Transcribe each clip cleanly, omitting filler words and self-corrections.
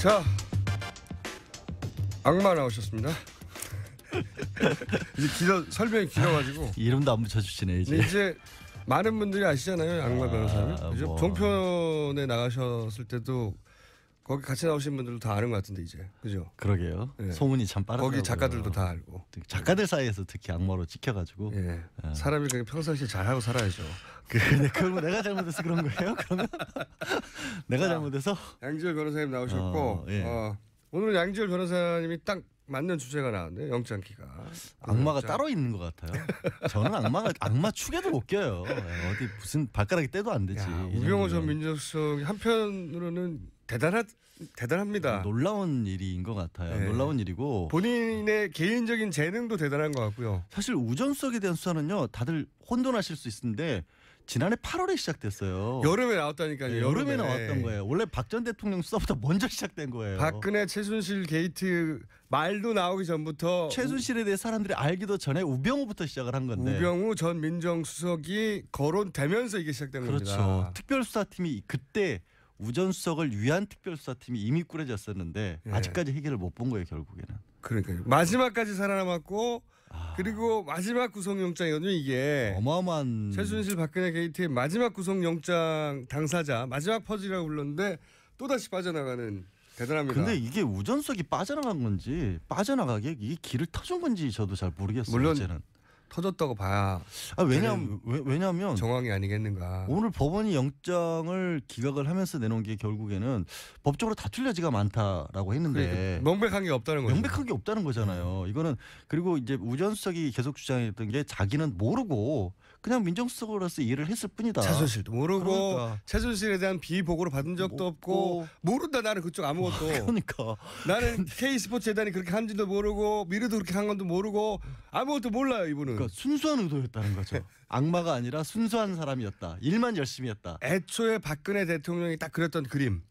자, 악마 나오셨습니다. 이제 설명이 길어가지고 이름도 안 붙여주시네 이제. 이제 많은 분들이 아시잖아요, 악마 변호사님. 뭐. 종편에 나가셨을 때도 거기 같이 나오신 분들도 다 아는 것 같은데 이제, 그죠? 그러게요. 네. 소문이 참 빠르더라고요. 거기 작가들도 다 알고. 작가들 사이에서 특히 악마로 찍혀가지고. 예. 사람이 그냥 평상시에 잘하고 살아야죠. 그러면 내가 잘못해서 그런 거예요? 그러면 내가 잘못해서? 양지열 변호사님 나오셨고 예. 오늘 양지열 변호사님이 딱 맞는 주제가 나왔네요. 영장기가. 악마가 따로 있는 것 같아요. 저는 악마 축에도 못 껴요. 어디 무슨 발가락이 떼도 안 되지. 우병우 전 민정수석이 한편으로는 대단합니다. 놀라운 일인 것 같아요. 네. 놀라운 일이고 본인의 개인적인 재능도 대단한 것 같고요. 사실 우전수석에 대한 수사는요. 다들 혼돈하실 수 있는데 지난해 8월에 시작됐어요. 여름에 나왔다니까요. 여름에 나왔던 거예요. 원래 박 전 대통령 수사보다 먼저 시작된 거예요. 박근혜 최순실 게이트 말도 나오기 전부터 최순실에 대해 사람들이 알기도 전에 우병우부터 시작을 한 건데. 우병우 전 민정수석이 거론되면서 이게 시작된 겁니다. 그렇죠. 특별수사팀이 그때 우전수석을 위한 특별수사팀이 이미 꾸려졌었는데 예. 아직까지 해결을 못 본 거예요. 결국에는. 그러니까요. 마지막까지 살아남았고 그리고 마지막 구속영장이거든요. 이게 어마어마한 최순실 박근혜 게이트의 마지막 구속영장 당사자 마지막 퍼즐이라고 불렀는데 또다시 빠져나가는 대단합니다. 근데 이게 우전수석이 빠져나간 건지 빠져나가게 이게 길을 터준 건지 저도 잘 모르겠어요. 물론 이제는. 터졌다고 봐야 왜냐하면 정황이 아니겠는가. 오늘 법원이 영장을 기각을 하면서 내놓은 게 결국에는 법적으로 다툴 여지가 많다라고 했는데 명백한 게 없다는 거죠. 명백한 게 없다는 거잖아요. 이거는 그리고 이제 우전수석이 계속 주장했던 게 자기는 모르고 그냥 민정수석으로서 일을 했을 뿐이다. 최순실도 모르고 그러니까. 최순실에 대한 비보고를 받은 적도 없고 모른다. 나는 그쪽 아무것도. 그러니까 나는 K스포츠 재단이 그렇게 한지도 모르고 미르도 그렇게 한 건도 모르고 아무것도 몰라요. 이분은. 그러니까 순수한 의도였다는 거죠. 악마가 아니라 순수한 사람이었다. 일만 열심히 했다. 애초에 박근혜 대통령이 딱 그렸던 그림.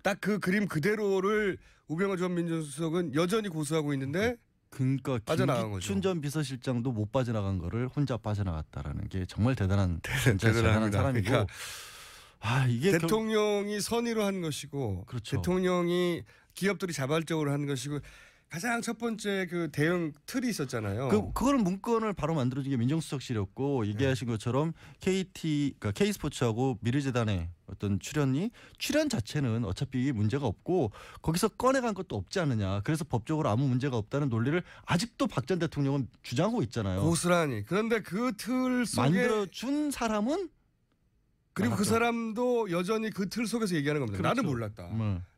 딱 그 그림 그대로를 우병우 전 민정수석은 여전히 고수하고 있는데 그러니까 김기춘 전 비서실장도 못 빠져나간 거를 혼자 빠져나갔다라는 게 정말 대단한 사람이고. 그러니까 이게 대통령이 선의로 한 것이고 그렇죠. 대통령이 기업들이 자발적으로 한 것이고 가장 첫 번째 그 대응 틀이 있었잖아요. 그걸 문건을 바로 만들어준 게 민정수석실이었고 얘기하신 것처럼 그러니까 K스포츠하고 미르재단의 어떤 출연 자체는 어차피 문제가 없고 거기서 꺼내간 것도 없지 않느냐. 그래서 법적으로 아무 문제가 없다는 논리를 아직도 박 전 대통령은 주장하고 있잖아요. 고스란히. 그런데 그 틀 속에 만들어준 사람은 그리고 그 사람도 여전히 그 틀 속에서 얘기하는 겁니다. 그렇죠. 나는 몰랐다.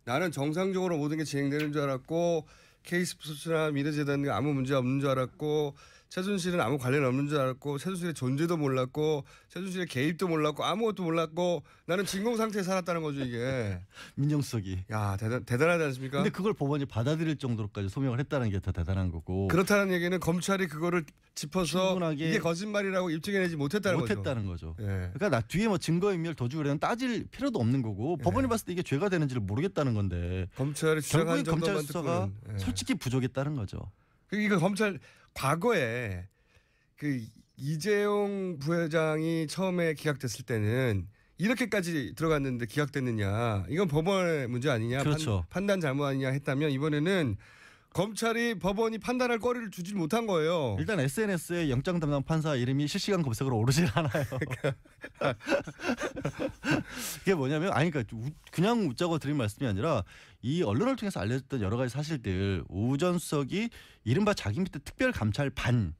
나는 정상적으로 모든 게 진행되는 줄 알았고 K스포츠나 미르재단이 아무 문제 없는 줄 알았고 최순실은 아무 관련 없는 줄 알았고 최순실의 존재도 몰랐고 최순실의 개입도 몰랐고 아무것도 몰랐고 나는 진공 상태에 살았다는 거죠 이게. 민정수석이. 야 대단하지 않습니까? 근데 그걸 법원이 받아들일 정도로까지 소명을 했다는 게 더 대단한 거고. 그렇다는 얘기는 검찰이 그거를 짚어서 충분하게 이게 거짓말이라고 입증해내지 못했다는 거죠. 예. 그러니까 나 뒤에 뭐 증거인멸 도주를 따질 필요도 없는 거고 법원이 봤을 때 이게 죄가 되는지를 모르겠다는 건데. 검찰이 주장한 결국에 정도만 검찰 수사가 솔직히 부족했다는 거죠. 그러니까 검찰 과거에 그 이재용 부회장이 처음에 기각됐을 때는 이렇게까지 들어갔는데 기각됐느냐. 이건 법원의 문제 아니냐. 그렇죠. 판단 잘못 아니냐 했다면 이번에는 검찰이 법원이 판단할 거리를 주지 못한 거예요. 일단 SNS에 영장 담당 판사 이름이 실시간 검색으로 오르질 않아요. 이게 뭐냐면 그러니까 그냥 웃자고 드린 말씀이 아니라 이 언론을 통해서 알려졌던 여러 가지 사실들 우전 수석이 이른바 자기 밑에 특별감찰관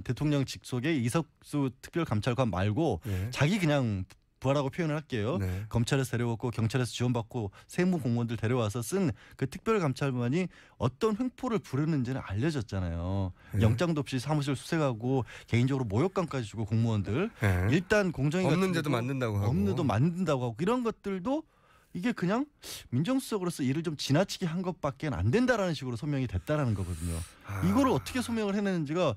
대통령 직속의 이석수 특별감찰관 말고 자기 그냥 부하라고 표현을 할게요. 네. 검찰에서 데려왔고 경찰에서 지원받고 세무 공무원들 데려와서 쓴 그 특별감찰관이 어떤 횡포를 부르는지는 알려졌잖아요. 네. 영장도 없이 사무실 수색하고 개인적으로 모욕감까지 주고 공무원들. 네. 일단 공정위가 없는 데도 만든다고 하고. 없는 데도 만든다고 하고 이런 것들도 이게 그냥 민정수석으로서 일을 좀 지나치게 한 것밖에 안 된다라는 식으로 소명이 됐다라는 거거든요. 이거를 어떻게 소명을 해내는지가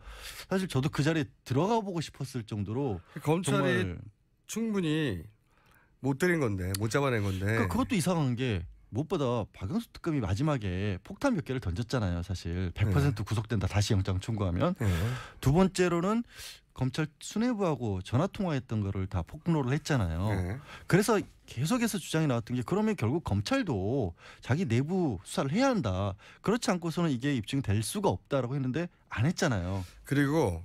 사실 저도 그 자리에 들어가 보고 싶었을 정도로 검찰이 충분히 못 때린 건데 못 잡아낸 건데. 그것도 이상한 게 무엇보다 박영수 특검이 마지막에 폭탄 몇 개를 던졌잖아요. 사실 100% 구속된다. 다시 영장 청구하면. 두 번째로는 검찰 수뇌부하고 전화 통화했던 거를 다 폭로를 했잖아요. 그래서 계속해서 주장이 나왔던 게 그러면 결국 검찰도 자기 내부 수사를 해야 한다. 그렇지 않고서는 이게 입증될 수가 없다라고 했는데 안 했잖아요. 그리고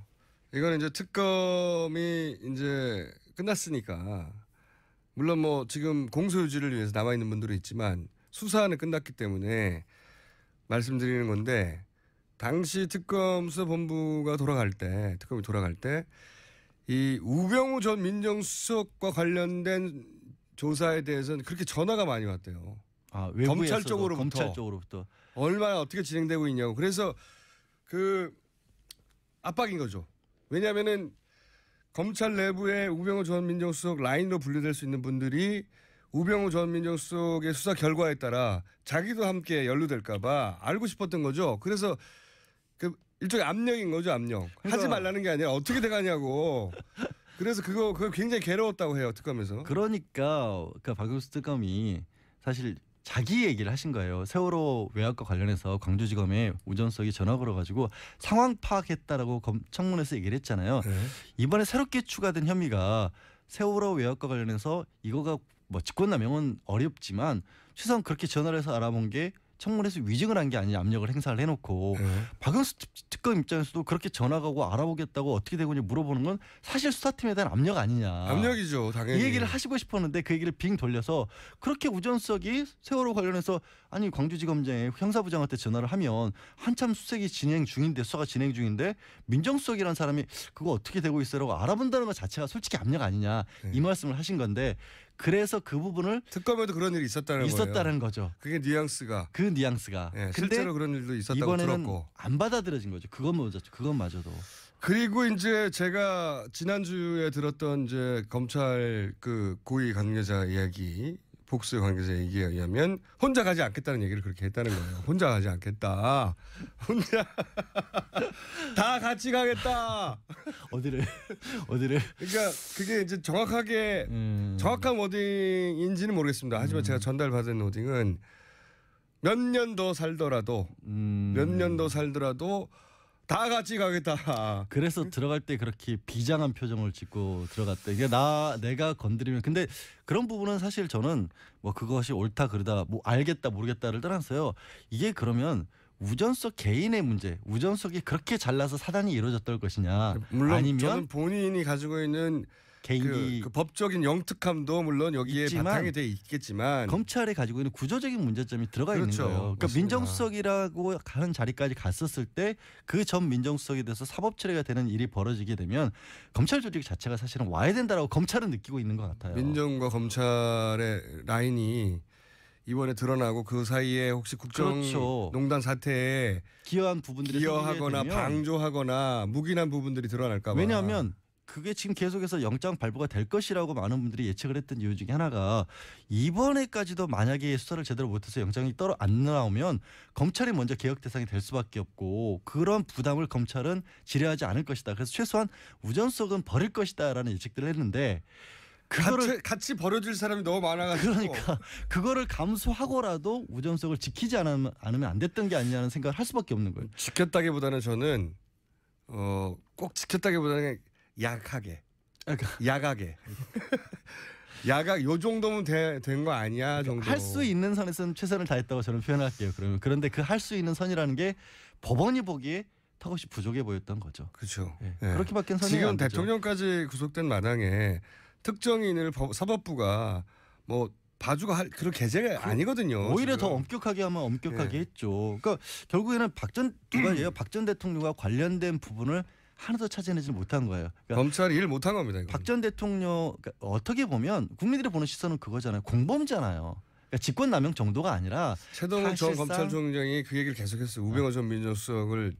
이거는 이제 특검이 이제 끝났으니까 물론 뭐 지금 공소유지를 위해서 남아 있는 분들이 있지만 수사는 끝났기 때문에 말씀드리는 건데 당시 특검 수사본부가 특검이 돌아갈 때 이 우병우 전 민정수석과 관련된 조사에 대해서는 그렇게 전화가 많이 왔대요. 검찰 쪽으로부터 얼마나 어떻게 진행되고 있냐고. 그래서 그 압박인 거죠. 왜냐하면은 검찰 내부에 우병우 전 민정수석 라인으로 분류될 수 있는 분들이 우병우 전 민정수석의 수사 결과에 따라 자기도 함께 연루될까 봐 알고 싶었던 거죠. 그래서 그 일종의 압력인 거죠, 압력. 하지 말라는 게 아니라 어떻게 돼가냐고. 그래서 그거 굉장히 괴로웠다고 해요, 특검에서. 그러니까 박영수 특검이 사실 자기 얘기를 하신 거예요. 세월호 외압과 관련해서 광주지검에 우전석이 전화 걸어가지고 상황 파악했다라고 청문회에서 얘기를 했잖아요. 이번에 새롭게 추가된 혐의가 세월호 외압과 관련해서 이거가 뭐 직권남용은 어렵지만 최소한 그렇게 전화를 해서 알아본 게 청문회에서 위증을 한 게 아니냐 압력을 행사를 해놓고 박영수 특검 입장에서도 그렇게 전화 가고 알아보겠다고 어떻게 되고 있냐 물어보는 건 사실 수사팀에 대한 압력 아니냐. 압력이죠, 당연히. 이 얘기를 하시고 싶었는데 그 얘기를 빙 돌려서 그렇게 우전석이 세월호 관련해서 아니 광주지검장에 형사부장한테 전화를 하면 한참 수색이 진행 중인데 수사가 진행 중인데 민정수석이라는 사람이 그거 어떻게 되고 있어라고 알아본다는 것 자체가 솔직히 압력 아니냐 이 말씀을 하신 건데 그래서 그 부분을 특검에도 그런 일이 있었다는 거죠. 그게 뉘앙스가. 그 뉘앙스가. 네, 실제로 그런 일도 있었다고 이번에는 들었고. 안 받아들여진 거죠. 그것마저도. 그리고 이제 제가 지난주에 들었던 이제 검찰 그 고위 관계자 이야기, 복수 관계자 얘기에 의하면 혼자 가지 않겠다는 얘기를 그렇게 했다는 거예요. 혼자 가지 않겠다. 혼자 다 같이 가겠다. 어디를? 그러니까 그게 이제 정확한 워딩인지는 모르겠습니다. 하지만 제가 전달받은 워딩은 몇 년 더 살더라도 다 같이 가겠다. 그래서 들어갈 때 그렇게 비장한 표정을 짓고 들어갔대. 이게 내가 건드리면 근데 그런 부분은 사실 저는 뭐 그것이 옳다 그르다 뭐 알겠다 모르겠다를 떠나서요. 이게 그러면 우전석 개인의 문제, 우전석이 그렇게 잘나서 사단이 이루어졌던 것이냐, 물론 아니면 저는 본인이 가지고 있는 그 법적인 영특함도 물론 여기에 바탕이 돼 있겠지만 검찰이 가지고 있는 구조적인 문제점이 들어가 있는 거예요. 그러니까 맞습니다. 민정수석이라고 하는 자리까지 갔었을 때 그 전 민정수석에 대해서 사법 처리가 되는 일이 벌어지게 되면 검찰 조직 자체가 사실은 와야 된다라고 검찰은 느끼고 있는 것 같아요. 민정과 검찰의 라인이 이번에 드러나고 그 사이에 혹시 국정농단 사태에 기여하거나 방조하거나 묵인한 부분들이 드러날까 봐. 왜냐하면 그게 지금 계속해서 영장 발부가 될 것이라고 많은 분들이 예측을 했던 이유 중에 하나가 이번에까지도 만약에 수사를 제대로 못해서 영장이 안 나오면 검찰이 먼저 개혁 대상이 될 수밖에 없고 그런 부담을 검찰은 지뢰하지 않을 것이다. 그래서 최소한 우전석은 버릴 것이다라는 예측들을 했는데 그거를 같이 버려줄 사람이 너무 많아가지고 그러니까 그거를 감수하고라도 우전석을 지키지 않으면 안 됐던 게 아니냐는 생각을 할 수밖에 없는 거예요. 지켰다기보다는 저는 꼭 지켰다기보다는 약하게 요 정도면 된 거 아니야 정도. 할 수 있는 선에서는 최선을 다했다고 저는 표현할게요. 그런데 그 할 수 있는 선이라는 게 법원이 보기에 턱없이 부족해 보였던 거죠. 그렇죠. 네. 그렇게밖에 선이 지금 안 되죠. 대통령까지 구속된 마당에 특정인을 사법부가 뭐 봐주고 그런 계제가 아니거든요. 오히려 지금. 더 엄격하게 하면 엄격하게 했죠. 그러니까 결국에는 박 전 대통령과 관련된 부분을 하나도 찾아내지 못한 거예요. 그러니까 검찰이 일 못한 겁니다. 박 전 대통령 그러니까 어떻게 보면 국민들이 보는 시선은 그거잖아요. 공범잖아요. 그러니까 직권남용 정도가 아니라 최동욱 전 검찰총장이 그 얘기를 계속했어요. 우병우 전 민정수석을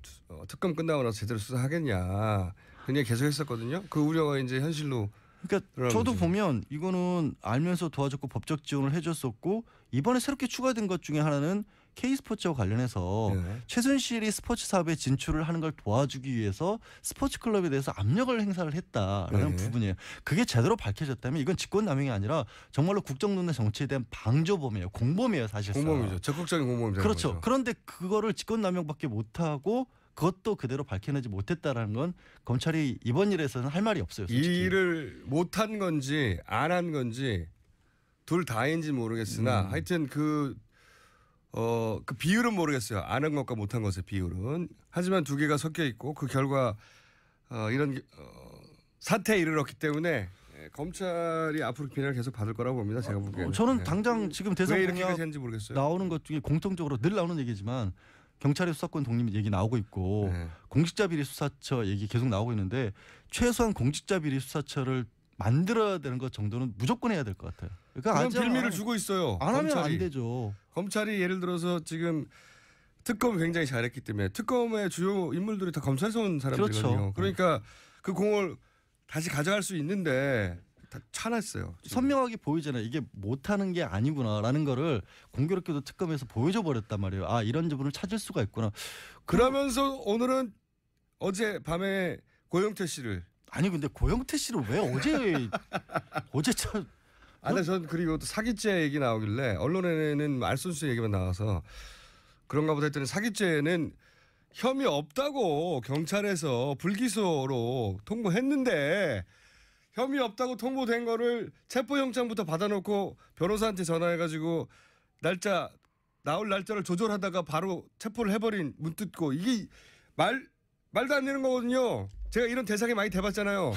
특검 끝나고 나서 제대로 수사하겠냐. 그냥 계속했었거든요. 그 우려가 이제 현실로. 그러니까 저도 보면 이거는 알면서 도와줬고 법적 지원을 해줬었고 이번에 새롭게 추가된 것 중에 하나는 K스포츠와 관련해서 네. 최순실이 스포츠 사업에 진출을 하는 걸 도와주기 위해서 스포츠 클럽에 대해서 압력을 행사를 했다라는 네. 부분이에요. 그게 제대로 밝혀졌다면 이건 직권남용이 아니라 정말로 국정농단 정치에 대한 방조범이에요. 공범이에요, 사실상. 공범이죠. 적극적인 공범이 되는 그렇죠. 거죠. 그런데 그거를 직권남용밖에 못하고 그것도 그대로 밝혀내지 못했다라는 건 검찰이 이번 일에서는 할 말이 없어요. 이 솔직히. 일을 못한 건지 안 한 건지 둘 다인지 모르겠으나 하여튼 그 비율은 모르겠어요. 안 한 것과 못한 것의 비율은. 하지만 두 개가 섞여 있고 그 결과 이런 사태에 이르렀기 때문에 검찰이 앞으로 비난을 계속 받을 거라고 봅니다. 제가 보기에는. 저는 네. 당장 지금 대선 왜 공약 이렇게까지 했는지 모르겠어요. 나오는 것 중에 공통적으로 늘 나오는 얘기지만 경찰의 수사권 독립 얘기 나오고 있고 네. 공직자 비리 수사처 얘기 계속 나오고 있는데 최소한 공직자 비리 수사처를 만들어야 되는 것 정도는 무조건 해야 될 것 같아요. 그러니까 그런 아직 빌미를 주고 있어요. 안 하면 검찰이. 안 되죠. 검찰이 예를 들어서 지금 특검을 굉장히 잘했기 때문에 특검의 주요 인물들이 다 검찰에서 온 사람들이거든요. 그렇죠. 그러니까 그 공을 다시 가져갈 수 있는데 다 차놨어요. 지금. 선명하게 보이잖아요. 이게 못하는 게 아니구나라는 거를 공교롭게도 특검에서 보여줘 버렸단 말이에요. 아 이런 부분을 찾을 수가 있구나. 그러면서 오늘은 어제 밤에 고영태 씨를 아니 근데 고영태 씨를 왜 어제 참 근데 전 그리고 또 사기죄 얘기 나오길래 언론에는 알선수 얘기만 나와서 그런가 보다 했더니 사기죄는 혐의 없다고 경찰에서 불기소로 통보했는데 혐의 없다고 통보된 거를 체포영장부터 받아놓고 변호사한테 전화해가지고 나올 날짜를 조절하다가 바로 체포를 해버린 문뜯고 이게 말도 안 되는 거거든요. 제가 이런 대상에 많이 대봤잖아요.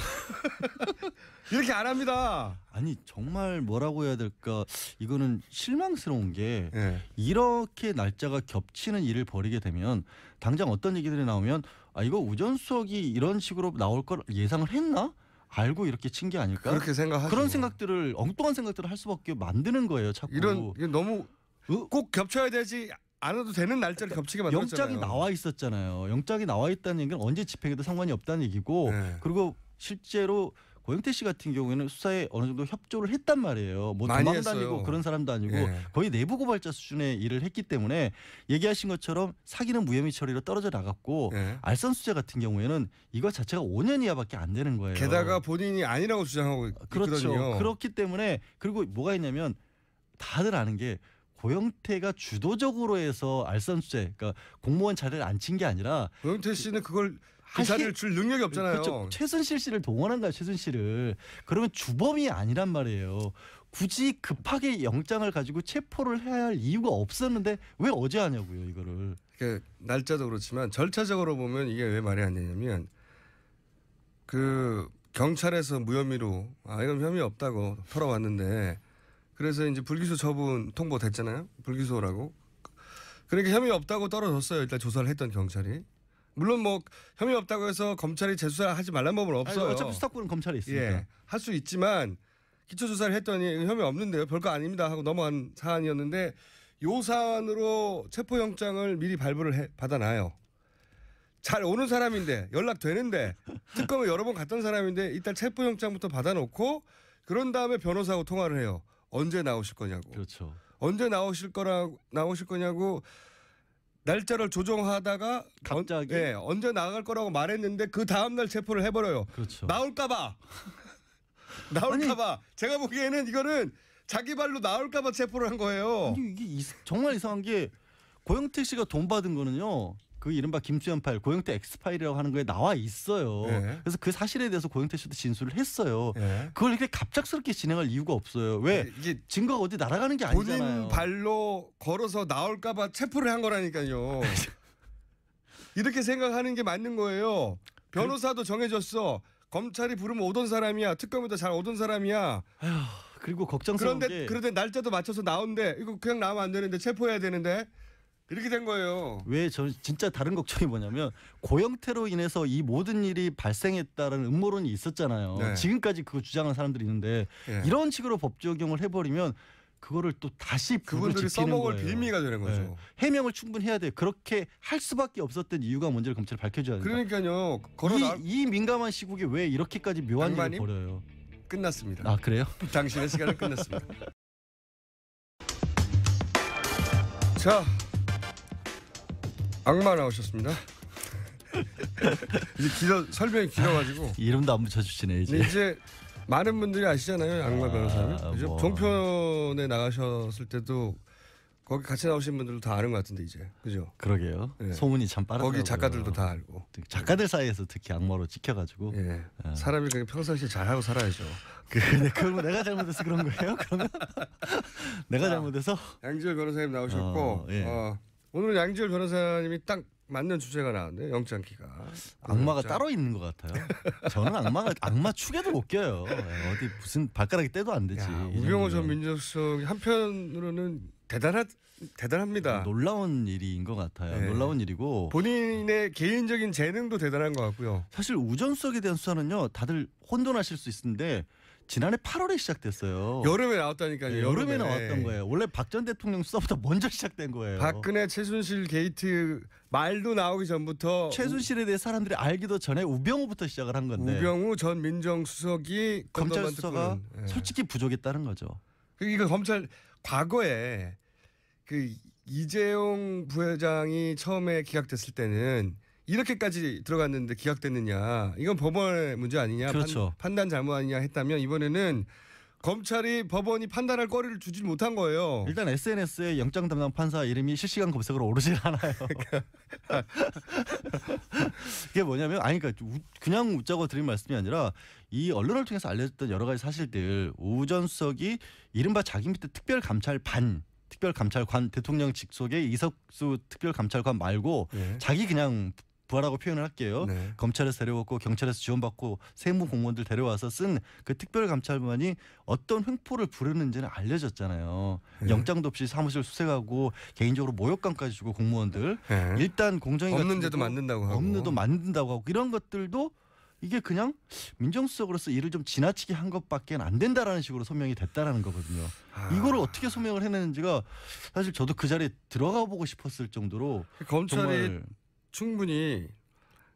이렇게 안 합니다. 아니 정말 뭐라고 해야 될까 이거는 실망스러운 게 네. 이렇게 날짜가 겹치는 일을 벌이게 되면 당장 어떤 얘기들이 나오면 아 이거 우전수석이 이런 식으로 나올 걸 예상을 했나? 알고 이렇게 친 게 아닐까? 그렇게 생각하죠. 그런 생각들을 엉뚱한 생각들을 할 수밖에 만드는 거예요. 자꾸 이게 너무 꼭 겹쳐야 되지 않아도 되는 날짜를 겹치게 만들었잖아요. 영장이 나와 있었잖아요. 영장이 나와 있다는 얘기는 언제 집행해도 상관이 없다는 얘기고 네. 그리고 실제로 고영태 씨 같은 경우에는 수사에 어느 정도 협조를 했단 말이에요. 뭐 많이 도망다니고 했어요. 그런 사람도 아니고 네. 거의 내부 고발자 수준의 일을 했기 때문에 얘기하신 것처럼 사기는 무혐의 처리로 떨어져 나갔고 네. 알선수재 같은 경우에는 이거 자체가 5년 이하밖에 안 되는 거예요. 게다가 본인이 아니라고 주장하고 그렇죠. 있거든요. 그렇기 때문에 그리고 뭐가 있냐면 다들 아는 게 고영태가 주도적으로 해서 알선수재 그러니까 공무원 자리를 안 친 게 아니라 고영태 씨는 그걸 그 하시- 자리를 줄 능력이 없잖아요. 그렇죠. 최순실 씨를 동원한 거야. 최순실을. 그러면 주범이 아니란 말이에요. 굳이 급하게 영장을 가지고 체포를 해야 할 이유가 없었는데 왜 어제 하냐고요. 이거를. 날짜도 그렇지만 절차적으로 보면 이게 왜 말이 안 되냐면 그 경찰에서 무혐의로 이건 혐의 없다고 털어왔는데 그래서 이제 불기소 처분 통보됐잖아요. 불기소라고. 그러니까 혐의 없다고 떨어졌어요. 일단 조사를 했던 경찰이. 물론 뭐 혐의 없다고 해서 검찰이 재수사하지 말란 법은 없어요. 아니, 어차피 수사권은 검찰에 있으니까. 예, 할 수 있지만 기초 조사를 했더니 혐의 없는데요. 별거 아닙니다 하고 넘어간 사안이었는데 요 사안으로 체포영장을 미리 발부를 받아놔요. 잘 오는 사람인데 연락되는데 특검을 여러 번 갔던 사람인데 일단 체포영장부터 받아놓고 그런 다음에 변호사하고 통화를 해요. 언제 나오실 거냐고. 그렇죠. 언제 나오실 거냐고 날짜를 조정하다가 갑자기? 언제 나갈 거라고 말했는데 그 다음 날 체포를 해버려요. 그렇죠. 나올까봐. 나올까봐. 제가 보기에는 이거는 자기 발로 나올까봐 체포를 한 거예요. 아니, 이게 정말 이상한 게 고영태 씨가 돈 받은 거는요. 그 이른바 김수현 파일, 고영태 엑스파일이라고 하는 거에 나와 있어요. 네. 그래서 그 사실에 대해서 고영태 씨도 진술을 했어요. 네. 그걸 이렇게 갑작스럽게 진행할 이유가 없어요. 왜? 이게 증거가 어디 날아가는 게 본인 아니잖아요. 발로 걸어서 나올까봐 체포를 한 거라니까요. 이렇게 생각하는 게 맞는 거예요. 변호사도 정해졌어. 검찰이 부르면 오던 사람이야. 특검에도 잘 오던 사람이야. 그리고 걱정스러운 게 그런데 날짜도 맞춰서 나온대. 이거 그냥 나오면 안 되는데 체포해야 되는데 이렇게 된 거예요. 왜 저 진짜 다른 걱정이 뭐냐면 고영태로 인해서 이 모든 일이 발생했다는 음모론이 있었잖아요. 네. 지금까지 그거 주장하는 사람들이 있는데 예. 이런 식으로 법 적용을 해버리면 그거를 또 다시 불을 그분들이 지피는 써먹을 거예요. 빌미가 되는 거죠. 네. 해명을 충분히 해야 돼요. 그렇게 할 수밖에 없었던 이유가 뭔지를 검찰이 밝혀줘야 된다. 그러니까요. 이 민감한 시국에 왜 이렇게까지 묘한 일을 양반님? 벌여요? 끝났습니다. 아 그래요? 당신의 시간은 끝났습니다. 자, 악마 나오셨습니다. 이제 설명이 길어가지고 이름도 안 붙여주시네 이제. 이제 많은 분들이 아시잖아요, 악마 변호사님. 그죠? 뭐. 종편에 나가셨을 때도 거기 같이 나오신 분들도 다 아는 것 같은데 이제, 그죠? 그러게요. 네. 소문이 참 빠르더라고요. 거기 작가들도 다 알고. 작가들 사이에서 특히 악마로 찍혀가지고. 예. 사람이 그냥 평상시에 잘하고 살아야죠. 그럼 내가 잘못해서 그런 거예요? 그러면 내가 잘못해서? 양지열 변호사님 나오셨고 예. 오늘 양지열 변호사님이 딱 맞는 주제가 나왔네요. 영장기가. 악마가 따로 있는 것 같아요. 저는 악마 축에도 못 껴요. 어디 무슨 발가락이 떼도 안 되지. 우병우 전 민정수석이 한편으로는 대단합니다. 놀라운 일인 것 같아요. 네. 놀라운 일이고 본인의 개인적인 재능도 대단한 것 같고요. 사실 우전 수석에 대한 수사는요. 다들 혼돈하실 수 있는데 지난해 8월에 시작됐어요. 여름에 나왔다니까요. 네, 여름에 나왔던 거예요. 원래 박 전 대통령 수사보다 먼저 시작된 거예요. 박근혜 최순실 게이트 말도 나오기 전부터 최순실에 대해 사람들이 알기도 전에 우병우부터 시작을 한 건데 우병우 전 민정수석이 검찰 수사가 솔직히 부족했다는 거죠. 이거 검찰 과거에 그 이재용 부회장이 처음에 기각됐을 때는 이렇게까지 들어갔는데 기각됐느냐. 이건 법원의 문제 아니냐. 그렇죠. 판단 잘못 아니냐 했다면 이번에는 검찰이 법원이 판단할 거리를 주지 못한 거예요. 일단 SNS에 영장 담당 판사 이름이 실시간 검색으로 오르질 않아요. 그게 뭐냐면 그러니까 그냥 웃자고 드린 말씀이 아니라 이 언론을 통해서 알려졌던 여러 가지 사실들 우 전 수석이 이른바 자기 밑에 특별감찰관 대통령 직속의 이석수 특별감찰관 말고 자기 그냥 부하라고 표현을 할게요. 네. 검찰에서 데려왔고 경찰에서 지원받고 세무 공무원들 데려와서 쓴 그 특별감찰관이 어떤 횡포를 부르는지는 알려졌잖아요. 네. 영장도 없이 사무실 수색하고 개인적으로 모욕감까지 주고 공무원들 네. 일단 공정위 없는 데도 만든다고 하고 없는 데도 만든다고 하고 이런 것들도 이게 그냥 민정수석으로서 일을 좀 지나치게 한 것밖에 안 된다라는 식으로 소명이 됐다라는 거거든요. 이거를 어떻게 소명을 해내는지가 사실 저도 그 자리에 들어가 보고 싶었을 정도로 검찰이 정말 충분히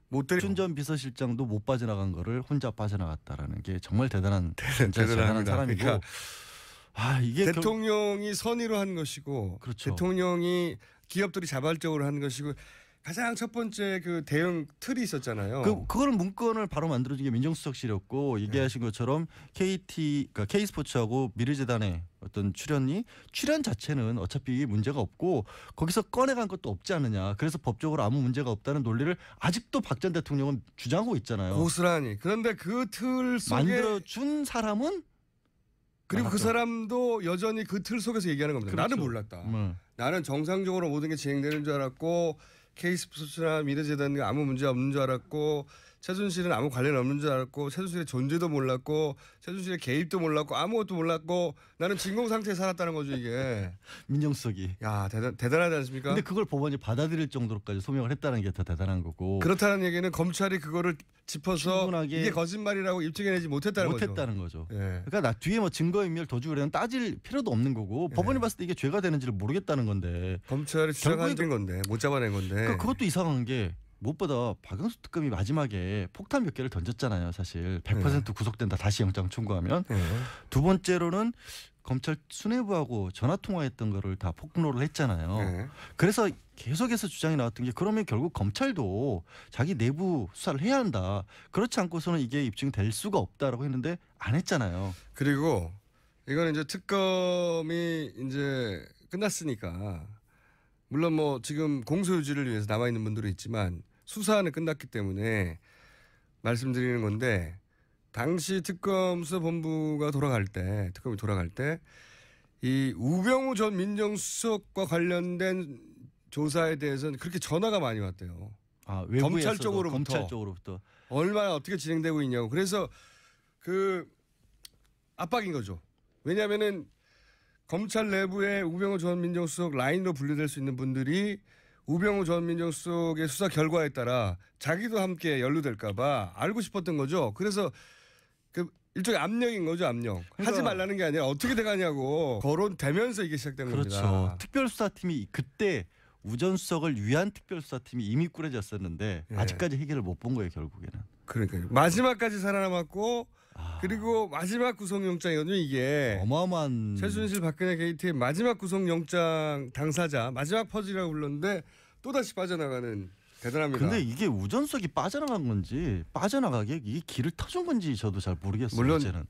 못 때려. 춘전 비서실장도 못 빠져나간 거를 혼자 빠져나갔다라는 게 정말 대단한 진짜 대단한 사람이고 그러니까 이게 대통령이 선의로 한 것이고 그렇죠. 대통령이 기업들이 자발적으로 한 것이고 가장 첫 번째 그 대응 틀이 있었잖아요. 그거는 문건을 바로 만들어준 게 민정수석실이었고 얘기하신 것처럼 그러니까 K스포츠하고 미르재단의 어떤 출연 자체는 어차피 문제가 없고 거기서 꺼내간 것도 없지 않느냐. 그래서 법적으로 아무 문제가 없다는 논리를 아직도 박 전 대통령은 주장하고 있잖아요. 고스란히. 그런데 그 틀 속에 만들어준 사람은 그리고 나갔죠. 그 사람도 여전히 그 틀 속에서 얘기하는 겁니다. 그렇죠. 나는 몰랐다. 나는 정상적으로 모든 게 진행되는 줄 알았고 K스포츠나 미르재단 아무 문제 없는 줄 알았고 최순실은 아무 관련 없는 줄 알았고 최순실의 존재도 몰랐고 최순실의 개입도 몰랐고 아무것도 몰랐고 나는 진공 상태에 살았다는 거죠 이게. 민정수석이. 야 대단하지 않습니까? 근데 그걸 법원이 받아들일 정도로까지 소명을 했다는 게 더 대단한 거고. 그렇다는 얘기는 검찰이 그거를 짚어서 충분하게 이게 거짓말이라고 입증해내지 못했다는 거죠. 예. 그러니까 나 뒤에 뭐 증거인멸 도주를 따질 필요도 없는 거고 법원이 봤을 때 이게 죄가 되는지를 모르겠다는 건데. 검찰이 주장한 건데 못 잡아낸 건데. 그러니까 그것도 이상한 게 무엇보다 박영수 특검이 마지막에 폭탄 몇 개를 던졌잖아요. 사실 100% 구속된다. 다시 영장 청구하면. 두 번째로는 검찰 수뇌부하고 전화 통화했던 거를 다 폭로를 했잖아요. 그래서 계속해서 주장이 나왔던 게 그러면 결국 검찰도 자기 내부 수사를 해야 한다. 그렇지 않고서는 이게 입증될 수가 없다라고 했는데 안 했잖아요. 그리고 이거는 이제 특검이 이제 끝났으니까 물론 뭐 지금 공소유지를 위해서 남아 있는 분들은 있지만 수사는 끝났기 때문에 말씀드리는 건데 당시 특검 수사본부가 특검이 돌아갈 때 이 우병우 전 민정수석과 관련된 조사에 대해서는 그렇게 전화가 많이 왔대요. 검찰 쪽으로부터 얼마나 어떻게 진행되고 있냐고. 그래서 그 압박인 거죠. 왜냐하면은 검찰 내부에 우병우 전 민정수석 라인으로 분류될 수 있는 분들이 우병우 전 민정수석의 수사 결과에 따라 자기도 함께 연루될까 봐 알고 싶었던 거죠. 그래서 그 일종의 압력인 거죠, 압력. 그러니까 하지 말라는 게 아니라 어떻게 돼가냐고 거론되면서 이게 시작된 겁니다. 그렇죠. 특별수사팀이 그때 우 전 수석을 위한 특별수사팀이 이미 꾸려졌었는데 아직까지 해결을 못 본 거예요, 결국에는. 그러니까요. 마지막까지 살아남았고 그리고 마지막 구속영장이거든요, 이게. 어마어마한. 최순실 박근혜 게이트의 마지막 구속영장 당사자, 마지막 퍼즐이라고 불렀는데 또다시 빠져나가는 대단합니다. 근데 이게 우전석이 빠져나간 건지 빠져나가게 이게 길을 터준 건지 저도 잘 모르겠어요. 물론 이제는.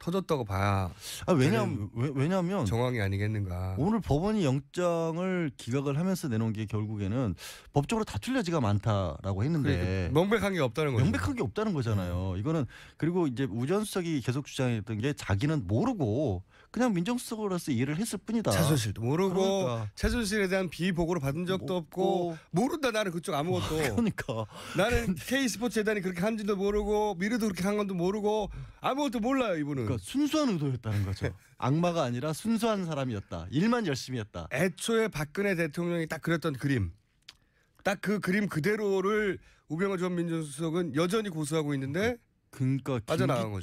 터졌다고 봐야 왜냐하면 정황이 아니겠는가. 오늘 법원이 영장을 기각을 하면서 내놓은 게 결국에는 법적으로 다툴 여지가 많다라고 했는데 명백한 게 없다는 거죠. 명백한 게 없다는 거잖아요. 이거는 그리고 이제 우전수석이 계속 주장했던 게 자기는 모르고 그냥 민정수석으로서 일을 했을 뿐이다. 최순실도 모르고 그러니까. 최순실에 대한 비보고를 받은 적도 없고 모른다. 나는 그쪽 아무것도. 그러니까 나는 K스포츠 재단이 그렇게 한지도 모르고 미르도 그렇게 한 건도 모르고 아무것도 몰라요 이분은. 그러니까 순수한 의도였다는 거죠. 악마가 아니라 순수한 사람이었다. 일만 열심히 했다. 애초에 박근혜 대통령이 딱 그렸던 그림. 딱 그 그림 그대로를 우병우 전 민정수석은 여전히 고수하고 있는데 그러니까 빠져나간 거죠.